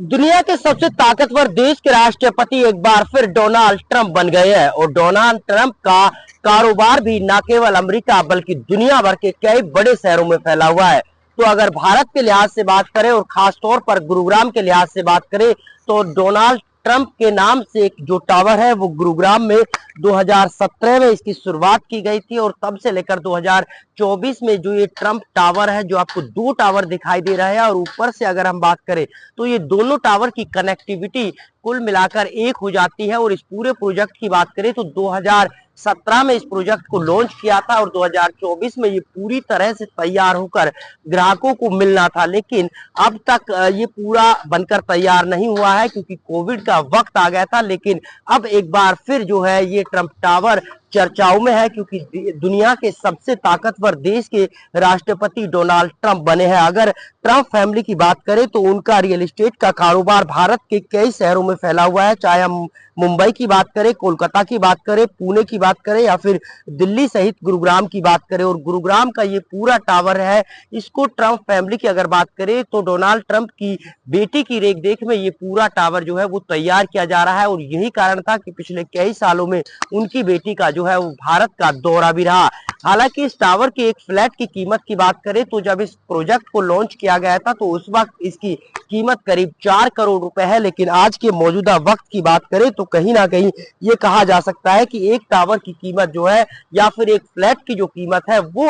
दुनिया के सबसे ताकतवर देश के राष्ट्रपति एक बार फिर डोनाल्ड ट्रंप बन गए हैं और डोनाल्ड ट्रंप का कारोबार भी न केवल अमेरिका बल्कि दुनिया भर के कई बड़े शहरों में फैला हुआ है। तो अगर भारत के लिहाज से बात करें और खास तौर पर गुरुग्राम के लिहाज से बात करें तो डोनाल्ड ट्रंप के नाम से एक जो टावर है वो गुरुग्राम में 2017 में इसकी शुरुआत की गई थी और तब से लेकर 2024 में जो ये ट्रंप टावर है, जो आपको दो टावर दिखाई दे रहा है और ऊपर से अगर हम बात करें तो ये दोनों टावर की कनेक्टिविटी कुल मिलाकर एक हो जाती है। और इस पूरे प्रोजेक्ट की बात करें तो 2017 में इस प्रोजेक्ट को लॉन्च किया था और 2024 में ये पूरी तरह से तैयार होकर ग्राहकों को मिलना था, लेकिन अब तक ये पूरा बनकर तैयार नहीं हुआ है क्योंकि कोविड का वक्त आ गया था। लेकिन अब एक बार फिर जो है ये ट्रंप टावर चर्चाओं में है क्योंकि दुनिया के सबसे ताकतवर देश के राष्ट्रपति डोनाल्ड ट्रंप बने हैं। अगर ट्रंप फैमिली की बात करें तो उनका रियल एस्टेट का कारोबार भारत के कई शहरों में फैला हुआ है, चाहे हम मुंबई की बात करें, कोलकाता की बात करें, पुणे की बात करें या फिर दिल्ली सहित गुरुग्राम की बात करें। और गुरुग्राम का ये पूरा टावर है, इसको ट्रंप फैमिली की अगर बात करें तो डोनाल्ड ट्रंप की बेटी की रेख देख में ये पूरा टावर जो है वो तैयार किया जा रहा है। और यही कारण था कि पिछले कई सालों में उनकी बेटी का जो है वो भारत का दौरा भी रहा। हालांकि इस टावर के एक फ्लैट की कीमत की बात करें तो जब इस प्रोजेक्ट को लॉन्च किया गया था तो उस वक्त इसकी कीमत करीब 4 करोड़ रुपए है, लेकिन आज के मौजूदा वक्त की बात करें तो कहीं ना कहीं ये कहा जा सकता है कि एक टावर की कीमत जो है या फिर एक फ्लैट की जो कीमत है वो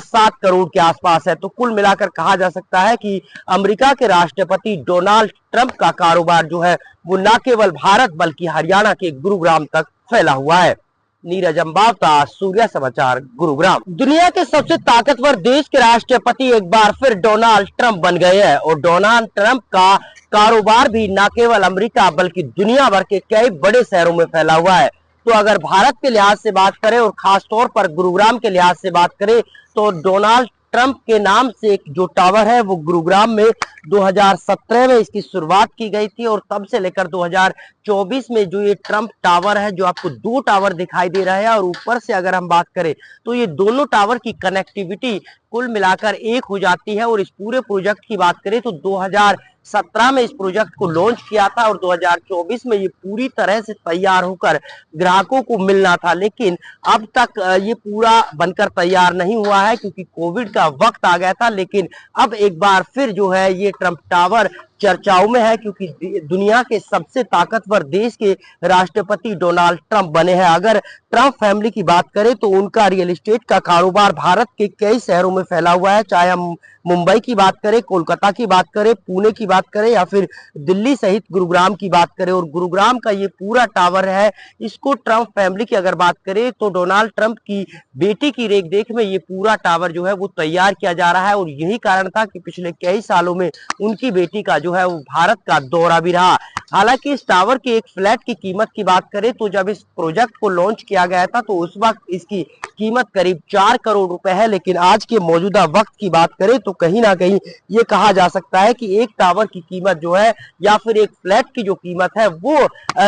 7 करोड़ के आसपास है। तो कुल मिलाकर कहा जा सकता है कि अमेरिका के राष्ट्रपति डोनाल्ड ट्रंप का कारोबार जो है वो न केवल भारत बल्कि हरियाणा के गुरुग्राम तक फैला हुआ है। नीरज अंबावता, सूर्या समाचार, गुरुग्राम। दुनिया के सबसे ताकतवर देश के राष्ट्रपति एक बार फिर डोनाल्ड ट्रंप बन गए हैं और डोनाल्ड ट्रंप का कारोबार भी न केवल अमेरिका बल्कि दुनिया भर के कई बड़े शहरों में फैला हुआ है। तो अगर भारत के लिहाज से बात करें और खास तौर पर गुरुग्राम के लिहाज से बात करें तो डोनाल्ड ट्रंप के नाम से एक जो टावर है वो गुरुग्राम में 2017 में इसकी शुरुआत की गई थी और तब से लेकर 2024 में जो ये ट्रंप टावर है, जो आपको दो टावर दिखाई दे रहा है और ऊपर से अगर हम बात करें तो ये दोनों टावर की कनेक्टिविटी कुल मिलाकर एक हो जाती है। और इस पूरे प्रोजेक्ट की बात करें तो 2017 में इस प्रोजेक्ट को लॉन्च किया था और 2024 में ये पूरी तरह से तैयार होकर ग्राहकों को मिलना था, लेकिन अब तक ये पूरा बनकर तैयार नहीं हुआ है क्योंकि कोविड का वक्त आ गया था। लेकिन अब एक बार फिर जो है ये ट्रंप टावर चर्चाओं में है क्योंकि दुनिया के सबसे ताकतवर देश के राष्ट्रपति डोनाल्ड ट्रंप बने हैं। अगर ट्रंप फैमिली की बात करें तो उनका रियल एस्टेट का कारोबार भारत के कई शहरों में फैला हुआ है, चाहे हम मुंबई की बात करें, कोलकाता की बात करें, पुणे की बात करें या फिर दिल्ली सहित गुरुग्राम की बात करें। और गुरुग्राम का ये पूरा टावर है, इसको ट्रंप फैमिली की अगर बात करें तो डोनाल्ड ट्रंप की बेटी की रेख देख में ये पूरा टावर जो है वो तैयार किया जा रहा है। और यही कारण था कि पिछले कई सालों में उनकी बेटी का जो है वो भारत का दौरा भी रहा। हालांकि इस टावर के एक फ्लैट की कीमत की बात करें तो जब इस प्रोजेक्ट को लॉन्च किया गया था तो उस वक्त इसकी कीमत करीब 4 करोड़ रुपए है, लेकिन आज के मौजूदा वक्त की बात करें तो कहीं ना कहीं ये कहा जा सकता है कि एक टावर की कीमत जो है या फिर एक फ्लैट की जो कीमत है वो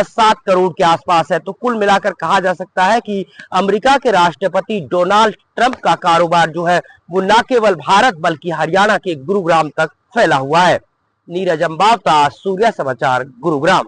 7 करोड़ के आसपास है। तो कुल मिलाकर कहा जा सकता है कि अमेरिका के राष्ट्रपति डोनाल्ड ट्रंप का कारोबार जो है वो न केवल भारत बल्कि हरियाणा के गुरुग्राम तक फैला हुआ है। नीरज अंबावता, सूर्या समाचार, गुरुग्राम।